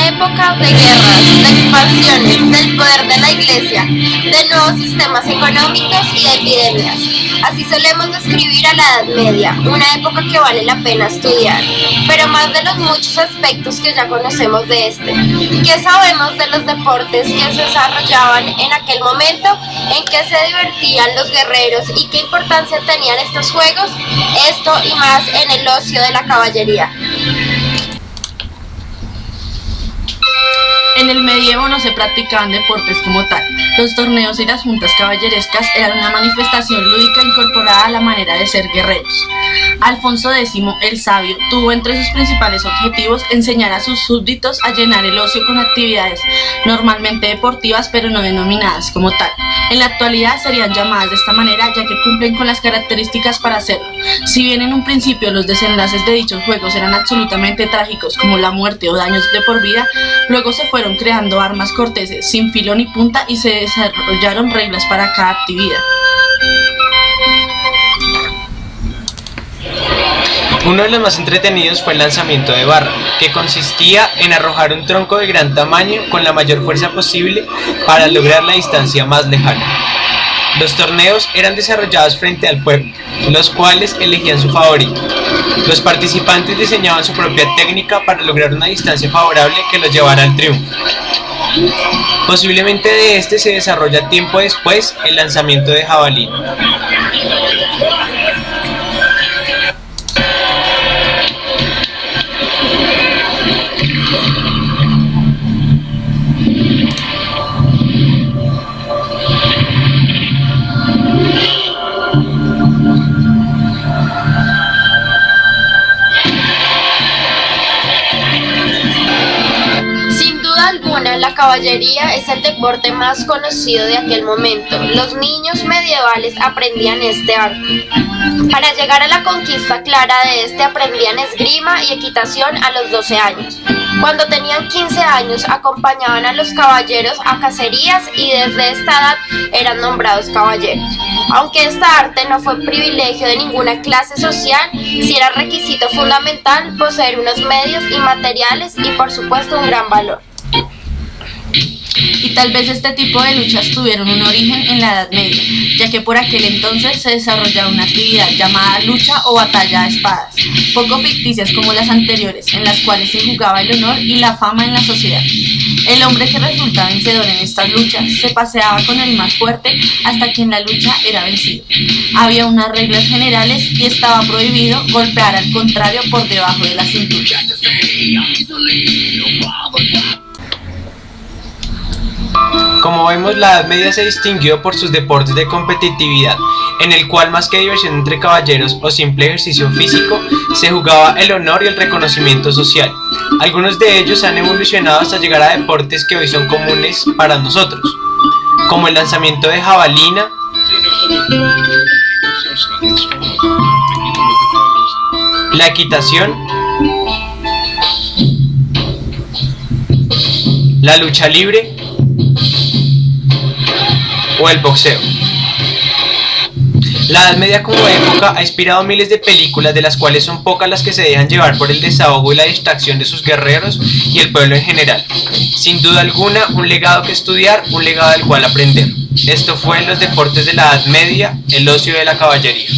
época de guerras, de expansiones, del poder de la iglesia, de nuevos sistemas económicos y de epidemias. Así solemos describir a la Edad Media, una época que vale la pena estudiar, pero más de los muchos aspectos que ya conocemos de este. ¿Qué sabemos de los deportes que se desarrollaban en aquel momento? ¿En qué se divertían los guerreros y qué importancia tenían estos juegos? Esto y más en el ocio de la caballería. En el medievo no se practicaban deportes como tal. Los torneos y las juntas caballerescas eran una manifestación lúdica incorporada a la manera de ser guerreros. Alfonso X, el Sabio, tuvo entre sus principales objetivos enseñar a sus súbditos a llenar el ocio con actividades normalmente deportivas pero no denominadas como tal. En la actualidad serían llamadas de esta manera ya que cumplen con las características para hacerlo. Si bien en un principio los desenlaces de dichos juegos eran absolutamente trágicos como la muerte o daños de por vida, luego se fueron creando armas corteses sin filo ni punta y se desarrollaron reglas para cada actividad. Uno de los más entretenidos fue el lanzamiento de barra, que consistía en arrojar un tronco de gran tamaño con la mayor fuerza posible para lograr la distancia más lejana. Los torneos eran desarrollados frente al pueblo, los cuales elegían su favorito. Los participantes diseñaban su propia técnica para lograr una distancia favorable que los llevara al triunfo. Posiblemente de este se desarrolla tiempo después el lanzamiento de jabalí. La caballería es el deporte más conocido de aquel momento. Los niños medievales aprendían este arte. Para llegar a la conquista clara de este aprendían esgrima y equitación a los 12 años. Cuando tenían 15 años acompañaban a los caballeros a cacerías y desde esta edad eran nombrados caballeros. Aunque esta arte no fue privilegio de ninguna clase social, sí era requisito fundamental poseer unos medios y materiales y por supuesto un gran valor. Y tal vez este tipo de luchas tuvieron un origen en la Edad Media, ya que por aquel entonces se desarrollaba una actividad llamada lucha o batalla de espadas, poco ficticias como las anteriores, en las cuales se jugaba el honor y la fama en la sociedad. El hombre que resultaba vencedor en estas luchas se paseaba con el más fuerte hasta que en la lucha era vencido. Había unas reglas generales y estaba prohibido golpear al contrario por debajo de la cintura. Como vemos, la Edad Media se distinguió por sus deportes de competitividad, en el cual más que diversión entre caballeros o simple ejercicio físico, se jugaba el honor y el reconocimiento social. Algunos de ellos han evolucionado hasta llegar a deportes que hoy son comunes para nosotros, como el lanzamiento de jabalina, la equitación, la lucha libre o el boxeo. La Edad Media como época ha inspirado miles de películas, de las cuales son pocas las que se dejan llevar por el desahogo y la distracción de sus guerreros y el pueblo en general. Sin duda alguna, un legado que estudiar, un legado del cual aprender. Esto fue en los deportes de la Edad Media, el ocio de la caballería.